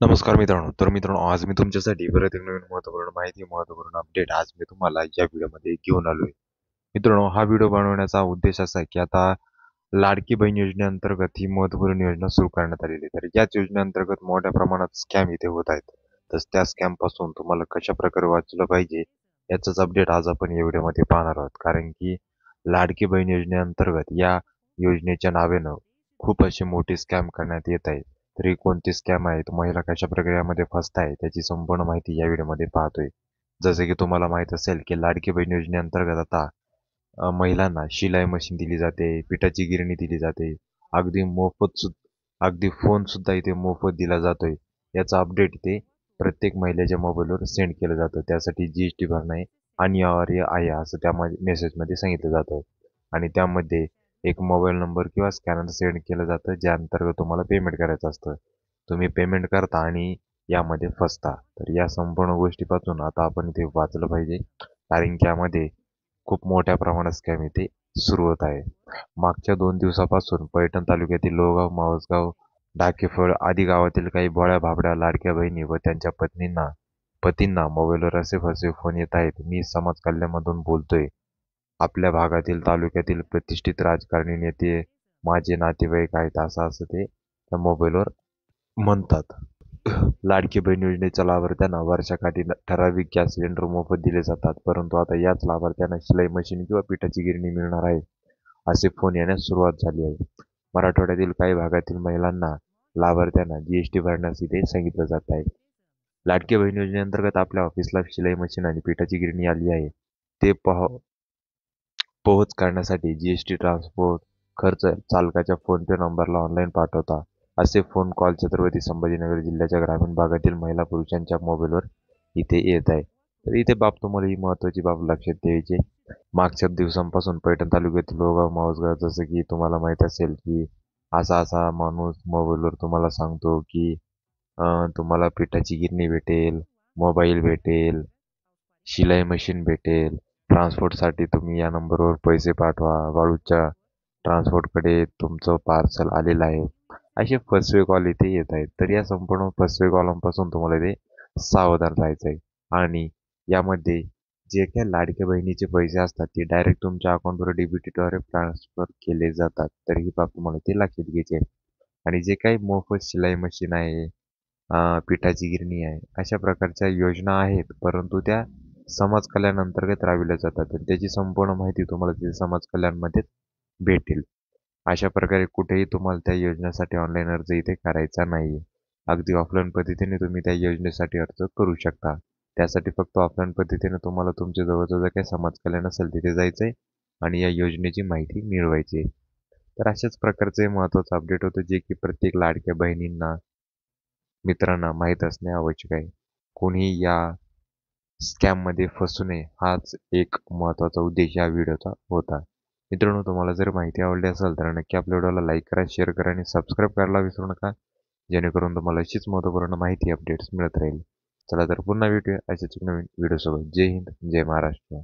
नमस्कार मित्रांनो. तर मित्रांनो, आज मी तुमच्यासाठी परत एक नवीन महत्त्वपूर्ण अपडेट आज मी तुम्हाला या व्हिडिओमध्ये घेऊन आलोय. मित्रांनो, हा व्हिडिओ बनवण्याचा उद्देश असा आहे की आता लाडकी बहीण योजनेअंतर्गत ही महत्त्वपूर्ण योजना सुरू करण्यात आलेली आहे. तर याच योजनेअंतर्गत मोठ्या प्रमाणात स्कॅम इथे होत आहेत. तर त्या स्कॅमपासून तुम्हाला कशाप्रकारे वाचलं पाहिजे याचाच अपडेट आज आपण या व्हिडिओमध्ये पाहणार आहोत. कारण की लाडकी बहीण योजनेअंतर्गत या योजनेच्या नावानं खूप असे मोठे स्कॅम करण्यात येत आहे. तरी कोणते स्कॅम आहेत, महिला कशा प्रकारे फसताय त्याची संपूर्ण माहिती या व्हिडिओमध्ये पाहतोय. जसे की तुम्हाला माहित असेल की लाडकी बहीण योजनेअंतर्गत आता महिलांना शिलाई मशीन दिली जाते, पिठाची गिरणी दिली जाते. अगदी अगदी फोन सुद्धा इथे मोफत दिला जातोय. याचा अपडेट इथे प्रत्येक महिलेच्या मोबाईलवर सेंड केलं जातं. त्यासाठी जी भरणे अनिवार्य आहे असं त्या मेसेजमध्ये सांगितलं जातं. आणि त्यामध्ये एक मोबाईल नंबर किंवा स्कॅनर सेंड केलं जातं, ज्या अंतर्गत तुम्हाला पेमेंट करायचं असतं. तुम्ही पेमेंट करता आणि यामध्ये फसता. तर या संपूर्ण गोष्टीपासून आता आपण इथे वाचलं पाहिजे. कारण की यामध्ये खूप मोठ्या प्रमाणात स्कॅम इथे सुरू होत आहे. मागच्या 2 दिवसापासून पैठण तालुक्यातील लोहगाव, मावसगाव, ढाकेफळ आदी गावातील काही भोळ्या-भाबड्या लाडक्या बहिणी व त्यांच्या पतींना मोबाईलवर असे फसवे फोन येत आहेत. मी समाज कल्याणमधून बोलतोय. आपल्या भागातील तालुक्यातील प्रतिष्ठित राजकारणी नेते माझे नातेवाईक आहेत असं ते त्या मोबाईलवर म्हणतात. लाडकी बहीण योजनेच्या लाभार्थ्यांना वर्षाकाठी ठराविक गॅस सिलेंडर मोफत दिले जातात. परंतु आता याच लाभार्थ्यांना शिलाई मशीन किंवा पिठाची गिरणी मिळणार आहे, असे फोन येण्यास सुरुवात झाली आहे. मराठवाड्यातील काही भागातील महिलांना लाभार्थ्यांना जीएसटी भरण्यास इथे सांगितलं जात आहे. लाडकी बहीण योजनेअंतर्गत आपल्या ऑफिसला शिलाई मशीन आणि पिठाची गिरणी आली आहे. ते पोहोच करण्यासाठी जीएसटी ट्रान्सपोर्ट खर्च चालकाच्या फोनपे नंबरला ऑनलाईन पाठवता. असे फोन कॉल छत्रपती संभाजीनगर जिल्ह्याच्या ग्रामीण भागातील महिला पुरुषांच्या मोबाईलवर इथे येत आहे. तर इथे बाब तुम्हाला ही महत्त्वाची बाब लक्षात ठेवायची. मागच्या दिवसांपासून पैठण तालुक्यातील लोहगाव, मावसगाव जसं की तुम्हाला माहीत असेल की असा माणूस मोबाईलवर तुम्हाला सांगतो की तुम्हाला पिठाची गिरणी भेटेल, मोबाईल भेटेल, शिलाई मशीन भेटेल. ट्रान्सपोर्टसाठी तुम्ही या नंबरवर पैसे पाठवा. वाळूच्या ट्रान्सपोर्टकडे तुमचं पार्सल आलेलं आहे. असे फसवे कॉल इथे येत आहेत. तर या संपूर्ण फसवे कॉलपासून तुम्हाला इथे सावधान राहायचं आहे. आणि यामध्ये जे काही लाडक्या बहिणीचे पैसे असतात ते डायरेक्ट तुमच्या अकाउंटवर डीबीटीद्वारे ट्रान्सफर केले जातात. तर ही बाब तुम्हाला ते लक्षात घ्यायची आहे. आणि जे काही मोफत शिलाई मशीन आहे, पिठाची गिरणी आहे, अशा प्रकारच्या योजना आहेत. परंतु त्या समाज कल्याण अंतर्गत राबविल्या जातात आणि त्याची संपूर्ण माहिती तुम्हाला तिथे समाज कल्याणमध्येच भेटेल. अशा प्रकारे कुठेही तुम्हाला त्या योजनेसाठी ऑनलाईन अर्ज इथे करायचा नाही. अगदी ऑफलाईन पद्धतीने तुम्ही त्या योजनेसाठी अर्ज करू शकता. त्यासाठी फक्त ऑफलाईन पद्धतीने तुम्हाला तुमच्या जवळचं जे काही समाज कल्याण असेल तिथे जायचं आहे आणि या योजनेची माहिती मिळवायची आहे. तर अशाच प्रकारचे महत्त्वाचं अपडेट होतं जे की प्रत्येक लाडक्या बहिणींना, मित्रांना माहीत असणे आवश्यक आहे. कोणीही या स्कॅममध्ये फसू नये हाच एक महत्त्वाचा उद्देश या व्हिडिओचा होता. मित्रांनो, तुम्हाला जर माहिती आवडली असेल तर नक्की आपल्या व्हिडिओला लाईक करा, शेअर करा आणि सबस्क्राईब करायला विसरू नका. जेणेकरून तुम्हाला अशीच महत्त्वपूर्ण माहिती अपडेट्स मिळत राहील. चला तर पुन्हा भेटूया अशाच एक नवीन व्हिडिओसोबत. जय हिंद, जय महाराष्ट्र.